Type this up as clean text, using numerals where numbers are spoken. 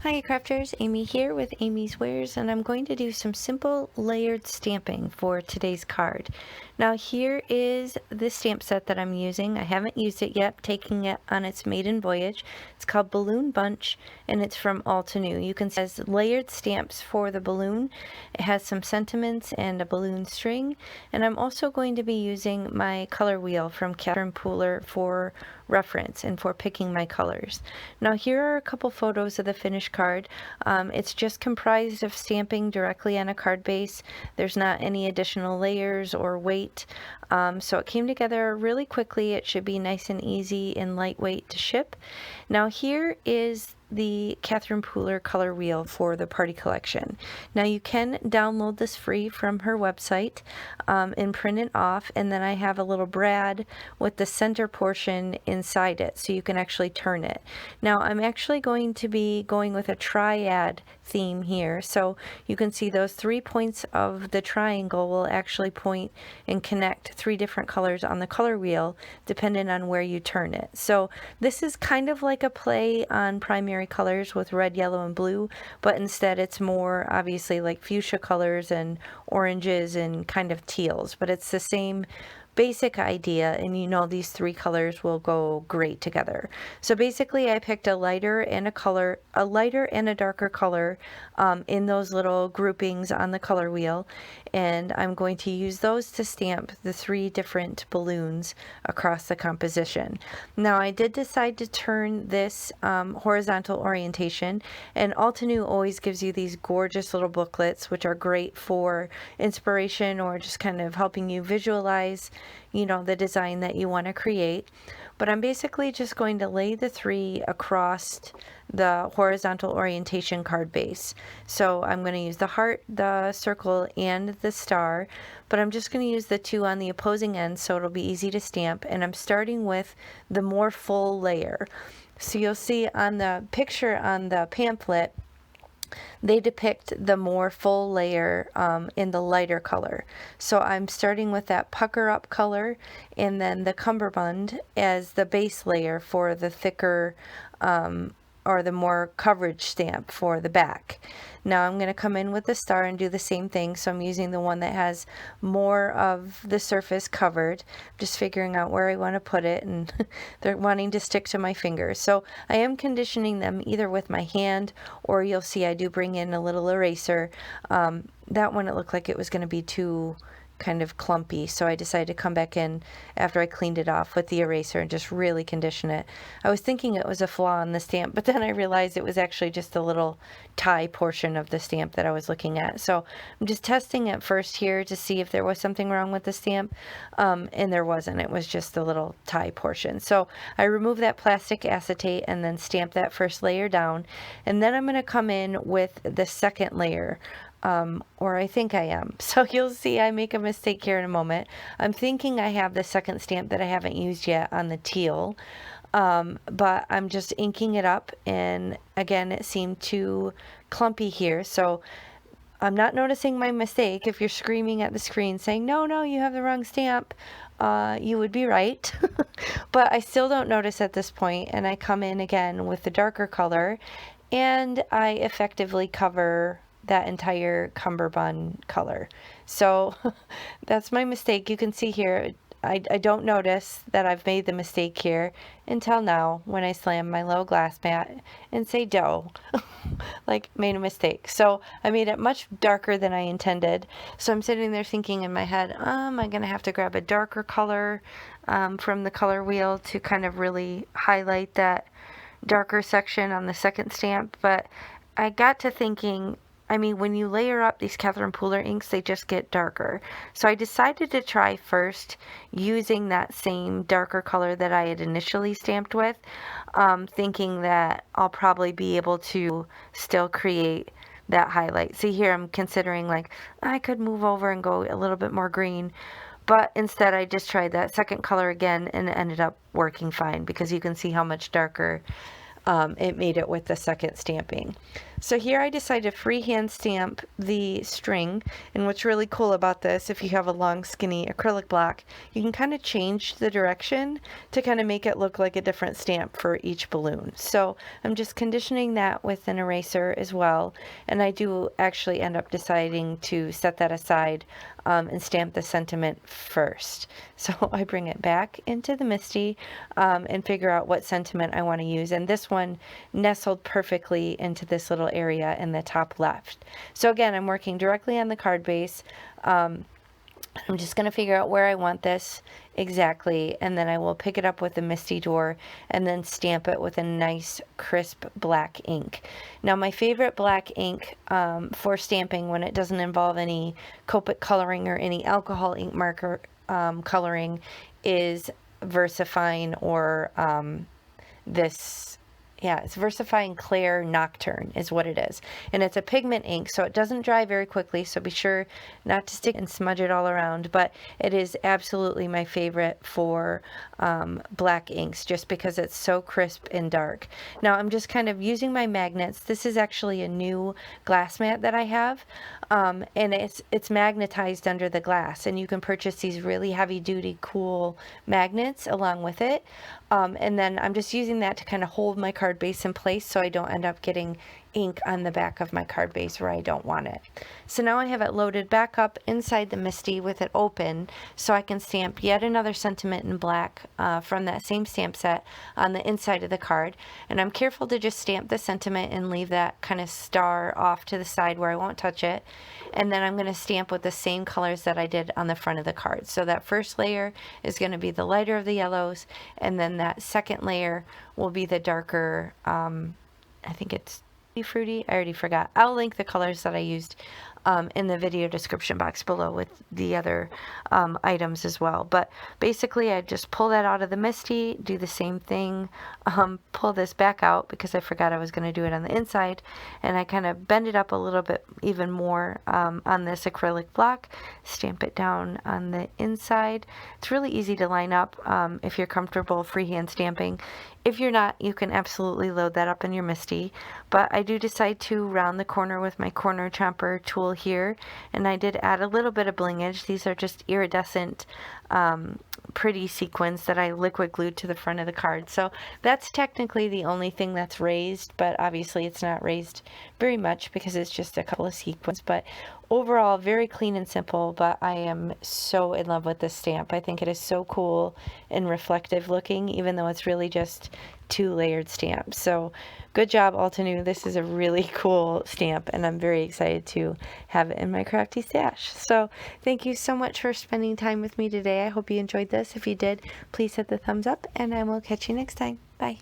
Hi crafters, Amy here with Amy's Wares, and I'm going to do some simple layered stamping for today's card. Now here is the stamp set that I'm using. I haven't used it yet, taking it on its maiden voyage. It's called Balloon Bunch and it's from Altenew. You can see it has layered stamps for the balloon. It has some sentiments and a balloon string, and I'm also going to be using my color wheel from Cummerbund for reference and for picking my colors. Now here are a couple photos of the finished card. It's just comprised of stamping directly on a card base. There's not any additional layers or weight. So it came together really quickly. It should be nice and easy and lightweight to ship. Now here is the Catherine Pooler color wheel for the party collection. Now you can download this free from her website and print it off, and then I have a little brad with the center portion inside it so you can actually turn it. Now I'm actually going to be going with a triad theme here, so you can see those 3 points of the triangle will actually point and connect 3 different colors on the color wheel depending on where you turn it. So this is kind of like a play on primary colors with red, yellow, and blue, but instead it's more obviously like fuchsia colors and oranges and kind of teals, but it's the same basic idea, and you know these 3 colors will go great together. So basically I picked a lighter and a darker color in those little groupings on the color wheel, and I'm going to use those to stamp the 3 different balloons across the composition. Now I did decide to turn this horizontal orientation, and Altenew always gives you these gorgeous little booklets which are great for inspiration or just kind of helping you visualize, you know, the design that you want to create. But I'm basically just going to lay the 3 across the horizontal orientation card base. So I'm going to use the heart, the circle, and the star, but I'm just going to use the 2 on the opposing ends so it'll be easy to stamp, and I'm starting with the more full layer. So you'll see on the picture on the pamphlet, they depict the more full layer in the lighter color. So I'm starting with that pucker up color and then the cummerbund as the base layer for the thicker or the more coverage stamp for the back. Now I'm going to come in with the star and do the same thing. So I'm using the one that has more of the surface covered, just figuring out where I want to put it, and they're wanting to stick to my fingers. So I am conditioning them either with my hand, or you'll see I do bring in a little eraser. That one, it looked like it was going to be too kind of clumpy, so I decided to come back in after I cleaned it off with the eraser and just really condition it. I was thinking it was a flaw in the stamp, but then I realized it was actually just a little tie portion of the stamp that I was looking at. So I'm just testing it first here to see if there was something wrong with the stamp, and there wasn't. It was just the little tie portion. So I removed that plastic acetate and then stamp that first layer down, and then I'm going to come in with the second layer. Or I think I am. So you'll see I make a mistake here in a moment. I'm thinking I have the second stamp that I haven't used yet on the teal, but I'm just inking it up, and again it seemed too clumpy here, so I'm not noticing my mistake. If you're screaming at the screen saying, no, you have the wrong stamp, you would be right. But I still don't notice at this point, and I come in again with the darker color, and I effectively cover that entire cummerbund color. So that's my mistake. You can see here, I don't notice that I've made the mistake here until now when I slam my little glass mat and say dough. Like, made a mistake. So I made it much darker than I intended. So I'm sitting there thinking in my head, am I going to have to grab a darker color from the color wheel to kind of really highlight that darker section on the second stamp? But I got to thinking, I mean, when you layer up these Catherine Pooler inks, they just get darker. So I decided to try first using that same darker color that I had initially stamped with, thinking that I'll probably be able to still create that highlight. See here, I'm considering like I could move over and go a little bit more green, but instead I just tried that second color again, and it ended up working fine because you can see how much darker it made it with the second stamping. So here I decided to freehand stamp the string, and what's really cool about this, if you have a long skinny acrylic block, you can kind of change the direction to kind of make it look like a different stamp for each balloon. So I'm just conditioning that with an eraser as well, and I do actually end up deciding to set that aside and stamp the sentiment first. So I bring it back into the MISTI and figure out what sentiment I want to use, and this one nestled perfectly into this little area in the top left. So again, I'm working directly on the card base. I'm just going to figure out where I want this exactly, and then I will pick it up with the MISTI door and then stamp it with a nice crisp black ink. Now my favorite black ink for stamping when it doesn't involve any Copic coloring or any alcohol ink marker coloring is VersaFine, or it's VersaFine Clair Nocturne is what it is. And it's a pigment ink, so it doesn't dry very quickly, so be sure not to stick and smudge it all around. But it is absolutely my favorite for black inks, just because it's so crisp and dark. Now I'm just kind of using my magnets. This is actually a new glass mat that I have, and it's magnetized under the glass, and you can purchase these really heavy-duty cool magnets along with it. And then I'm just using that to kind of hold my card base in place so I don't end up getting ink on the back of my card base where I don't want it. So now I have it loaded back up inside the MISTI with it open, so I can stamp yet another sentiment in black from that same stamp set on the inside of the card. And I'm careful to just stamp the sentiment and leave that kind of star off to the side where I won't touch it. And then I'm going to stamp with the same colors that I did on the front of the card. So that first layer is going to be the lighter of the yellows, and then that second layer will be the darker, I think it's Fruity. I already forgot. I'll link the colors that I used in the video description box below with the other items as well. But basically I just pull that out of the MISTI, do the same thing, pull this back out because I forgot I was going to do it on the inside, and I kind of bend it up a little bit even more on this acrylic block, stamp it down on the inside. It's really easy to line up if you're comfortable freehand stamping. If you're not, you can absolutely load that up in your MISTI, but I do decide to round the corner with my corner chomper tool here, and I did add a little bit of blingage. These are just iridescent pretty sequins that I liquid glued to the front of the card. So that's technically the only thing that's raised, but obviously it's not raised very much because it's just a couple of sequins. But overall, very clean and simple, but I am so in love with this stamp. I think it is so cool and reflective looking, even though it's really just 2 layered stamps. So good job, Altenew. This is a really cool stamp, and I'm very excited to have it in my crafty stash. So thank you so much for spending time with me today. I hope you enjoyed this. If you did, please hit the thumbs up, and I will catch you next time. Bye.